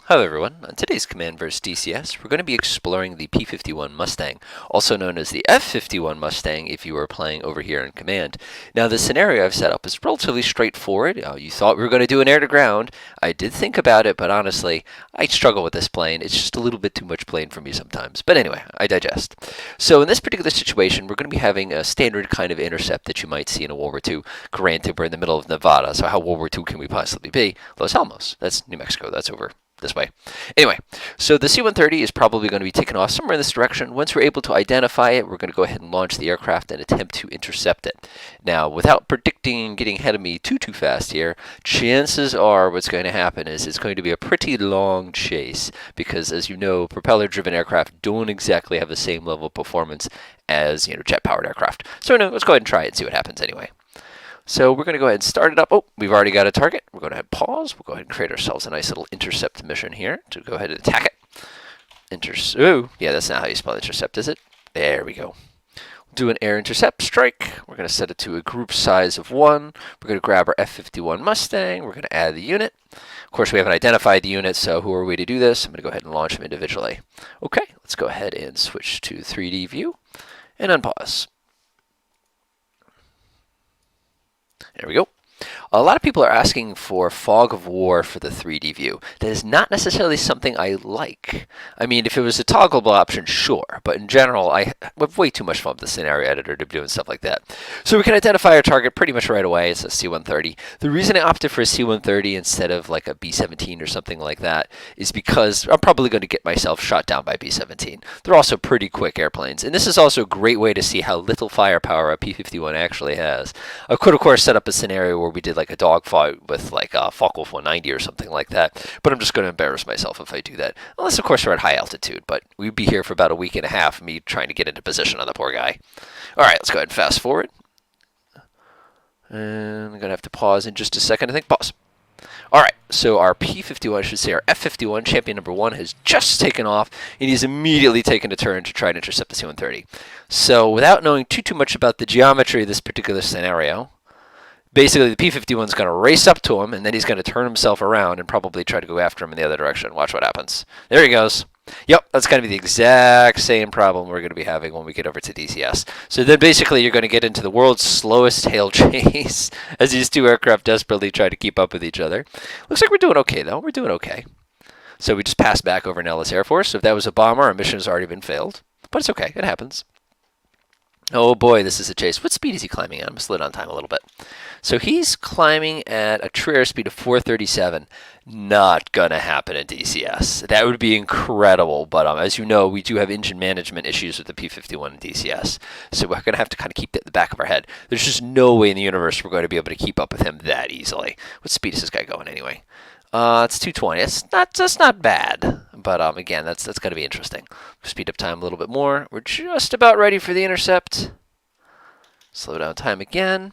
Hello everyone, on today's Command vs. DCS, we're going to be exploring the P-51 Mustang, also known as the F-51 Mustang if you are playing over here in Command. Now the scenario I've set up is relatively straightforward. You thought we were going to do an air-to-ground. I did think about it, but honestly, I struggle with this plane. It's just a little bit too much plane for me sometimes. But anyway, I digest. So in this particular situation, we're going to be having a standard kind of intercept that you might see in a World War II. Granted, we're in the middle of Nevada, so how World War II can we possibly be? Los Alamos. That's New Mexico. That's over this way. Anyway, so the C-130 is probably going to be taken off somewhere in this direction. Once we're able to identify it, we're going to go ahead and launch the aircraft and attempt to intercept it. Now, without predicting getting ahead of me too fast here, chances are what's going to happen is it's going to be a pretty long chase because, as you know, propeller-driven aircraft don't exactly have the same level of performance as, jet-powered aircraft. So let's go ahead and try it and see what happens anyway. So we're going to go ahead and start it up. Oh, we've already got a target. We're going to hit pause. We'll go ahead and create ourselves a nice little intercept mission here to go ahead and attack it. Oh, yeah, that's not how you spell intercept, is it? There we go. We'll do an air intercept strike. We're going to set it to a group size of 1. We're going to grab our F-51 Mustang. We're going to add the unit. Of course, we haven't identified the unit, so who are we to do this? I'm going to go ahead and launch them individually. Okay, let's go ahead and switch to 3D view and unpause. There we go. A lot of people are asking for fog of war for the 3D view. That is not necessarily something I like. I mean, if it was a toggleable option, sure. But in general, I have way too much fun with the scenario editor to be doing stuff like that. So we can identify our target pretty much right away. It's a C-130. The reason I opted for a C-130 instead of like a B-17 or something like that is because I'm probably going to get myself shot down by B-17. They're also pretty quick airplanes. And this is also a great way to see how little firepower a P-51 actually has. I could, of course, set up a scenario where we did like a dogfight with like a Focke-Wulf 190 or something like that, but I'm just going to embarrass myself if I do that. Unless, of course, we're at high altitude, but we'd be here for about a week and a half, me trying to get into position on the poor guy. All right, let's go ahead and fast forward. And I'm going to have to pause in just a second, I think. Pause. All right, so our P-51, I should say our F-51, champion number 1, has just taken off, and he's immediately taken a turn to try and intercept the C-130. So without knowing too much about the geometry of this particular scenario, basically, the P-51 is going to race up to him, and then he's going to turn himself around and probably try to go after him in the other direction. Watch what happens. There he goes. Yep, that's going to be the exact same problem we're going to be having when we get over to DCS. So then basically you're going to get into the world's slowest tail chase as these two aircraft desperately try to keep up with each other. Looks like we're doing okay, though. We're doing okay. So we just passed back over Nellis Air Force. So if that was a bomber, our mission has already been failed. But it's okay. It happens. Oh boy, this is a chase. What speed is he climbing at? I'm slid on time a little bit. So he's climbing at a true airspeed of 437. Not going to happen in DCS. That would be incredible, but as you know, we do have engine management issues with the P-51 and DCS. So we're going to have to kind of keep that in the back of our head. There's just no way in the universe we're going to be able to keep up with him that easily. What speed is this guy going anyway? It's 220. That's not bad. But again, that's going to be interesting. Speed up time a little bit more. We're just about ready for the intercept. Slow down time again.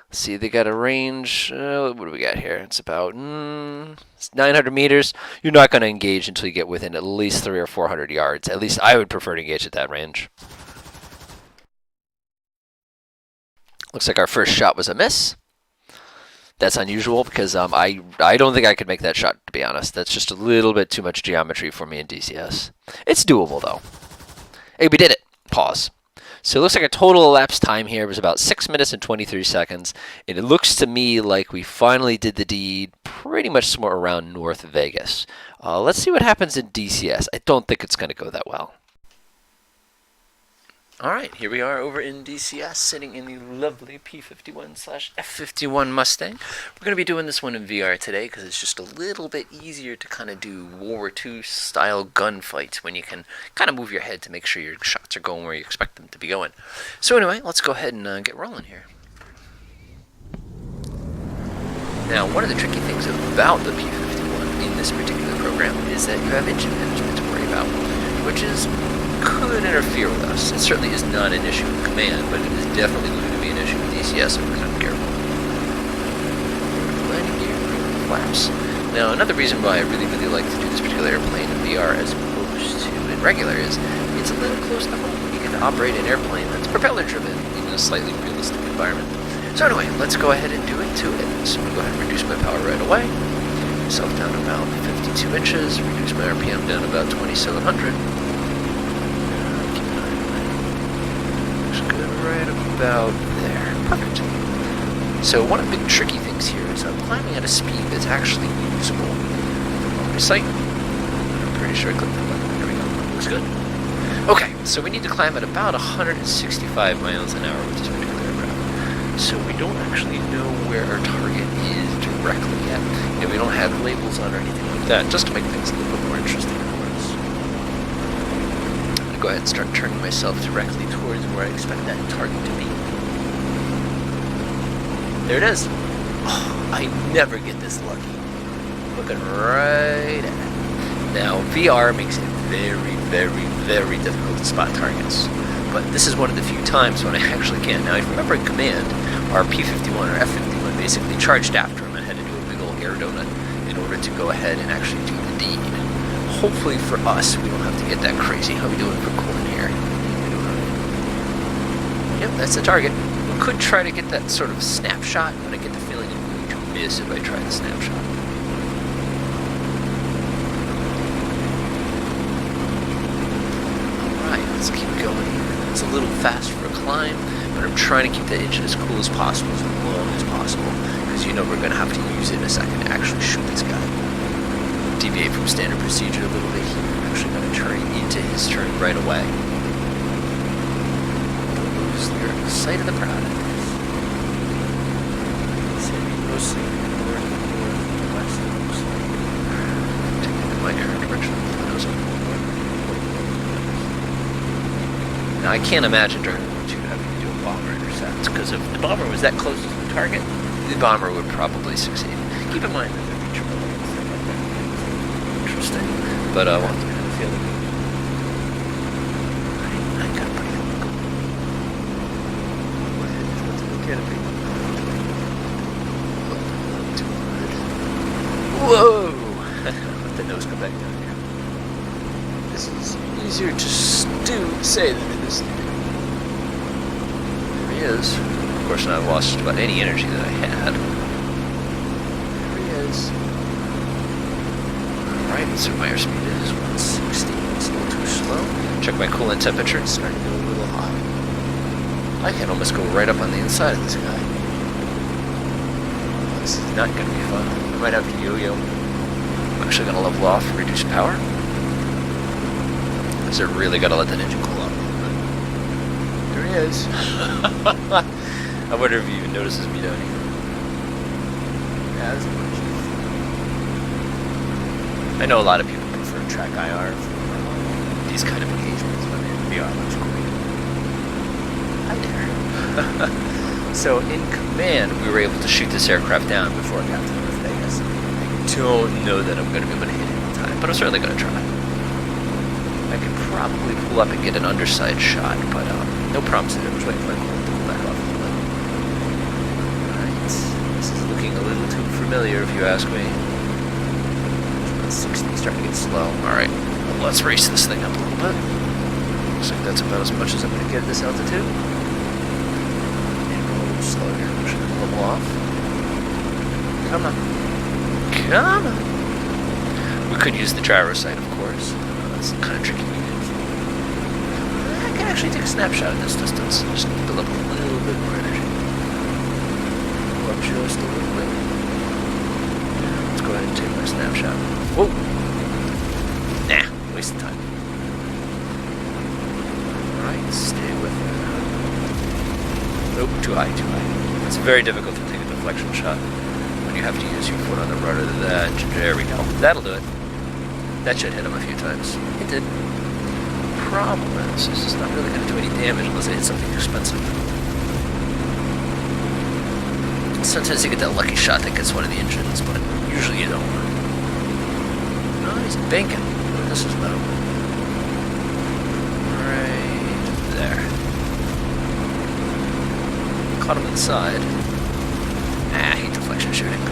Let's see, they got a range. What do we got here? It's about 900 meters. You're not going to engage until you get within at least 300 or 400 yards. At least I would prefer to engage at that range. Looks like our first shot was a miss. That's unusual because I don't think I could make that shot, to be honest. That's just a little bit too much geometry for me in DCS. It's doable, though. Hey, we did it. Pause. So it looks like a total elapsed time here was about 6 minutes and 23 seconds. And it looks to me like we finally did the deed pretty much somewhere around North Vegas. Let's see what happens in DCS. I don't think it's going to go that well. All right, here we are over in DCS, sitting in the lovely P-51/F-51 Mustang. We're going to be doing this one in VR today because it's just a little bit easier to kind of do World War II style gunfights when you can kind of move your head to make sure your shots are going where you expect them to be going. So anyway, let's go ahead and get rolling here. Now, one of the tricky things about the P-51 in this particular program is that you have engine management to worry about, which could interfere with us. It certainly is not an issue in Command, but it is definitely going to be an issue in DCS if we're not careful. Landing gear, flaps. Now, another reason why I really like to do this particular airplane in VR as opposed to in regular is it's a little close to home. You can operate an airplane that's propeller driven in a slightly realistic environment. So anyway, let's go ahead and do it to it. So I'm going to go ahead and reduce my power right away. myself down about 52 inches, reduce my RPM down about 2700. Keep an eye on that. Looks good right about there. Perfect. So one of the big tricky things here is I'm climbing at a speed that's actually usable on my sight. I'm pretty sure I clicked that button. There we go. Looks good. Okay, so we need to climb at about 165 miles an hour with this particular aircraft. So we don't actually know where our target is directly yet. And we don't have labels on or anything like that, just to make things a little bit more interesting for us. I'm going to go ahead and start turning myself directly towards where I expect that target to be. There it is. Oh, I never get this lucky. Looking right at it. Now, VR makes it very, very, very difficult to spot targets. But this is one of the few times when I actually can. Now, if you remember in command, our P-51 or F-51 basically charged after him and had to do a big old air donut in order to go ahead and actually do the deed. Hopefully for us, we don't have to get that crazy. How are we doing for cooling here? Yep, that's the target. We could try to get that sort of snapshot, but I get the feeling I'm going to miss if I try the snapshot. Alright, let's keep going. It's a little fast for a climb, but I'm trying to keep the engine as cool as possible, as long as possible, because you know we're going to have to use it in a second to actually shoot this guy. Deviate from standard procedure a little bit here. I'm actually going to turn into his turn right away. You're at the sight of the crowd. Mostly northwest. Taking in my air direction. Now I can't imagine during World War II having to do a bomber intercept, because if the bomber was that close to the target, the bomber would probably succeed. Keep in mind that there are triple and stuff like that. Interesting. But I want to kind of feel it. I got a pretty good look. Whoa! Let the nose come back down here. This is easier to say than it is to do. There he is. Of course, now I've lost just about any energy that I had. There he is. Alright, so my airspeed is 160. It's a little too slow. Check my coolant temperature. It's starting to go a little hot. I can almost go right up on the inside of this guy. This is not going to be fun. I might have to yo-yo. I'm actually going to level off and reduce power. Because I really got to let that engine cool off. There he is. I wonder if he even notices me down here. Yeah, that's much. I know a lot of people prefer track IR for these kind of engagements, but VR looks great. Hi there. So in command, we were able to shoot this aircraft down before I got to Las Vegas. I don't know that I'm going to be able to hit it in time, but I'm certainly going to try. I could probably pull up and get an underside shot, but no promises. I'm just waiting for my coolant to pull back off a little bit. Alright, this is looking a little too familiar if you ask me. 60, starting to get slow. Alright, well, let's race this thing up a little bit. Looks like that's about as much as I'm going to get at this altitude. Slow here, I'm just gonna level off. Come on. Come on. We could use the gyro sight, of course. That's kind of tricky. I can actually take a snapshot at this distance. Just need to build up a little bit more energy. Go up just a little bit. Let's go ahead and take my snapshot. Whoa! Nah, wasting time. Alright, stay with it. Nope, too high, too high. It's very difficult to take a deflection shot when you have to use your foot on the rudder. There we go. That'll do it. That should hit him a few times. It did. Problem is, this is not really going to do any damage unless I hit something expensive. Sometimes you get that lucky shot that gets one of the engines, but usually you don't. Oh, he's banking. Oh, this is low. Right there. Caught him inside. I hate deflection shooting.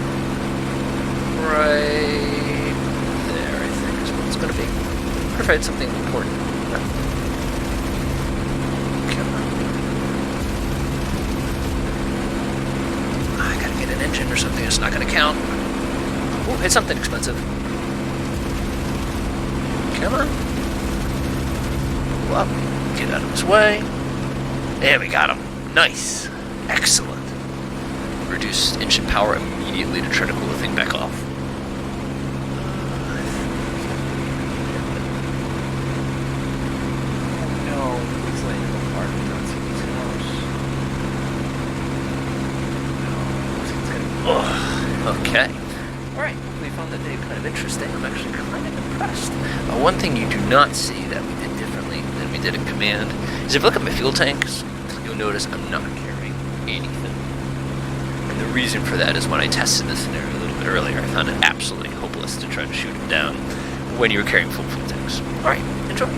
Right there, I think, is what it's going to be. What if I had something important? No. Come on. I gotta get an engine or something. It's not going to count. Ooh, hit something expensive. Come on. Pull up. Get out of his way. And we got him. Nice. Excellent. Reduced engine power immediately to try to cool the thing back off. No, it's landing apart. I don't see these cars. Okay. Alright, we found that day kind of interesting. I'm actually kind of impressed. One thing you do not see that we did differently than we did in command is if you look at my fuel tanks, you'll notice I'm not carrying anything. And the reason for that is when I tested this scenario a little bit earlier, I found it absolutely hopeless to try to shoot it down when you're carrying full fuel tanks. Alright, enjoy.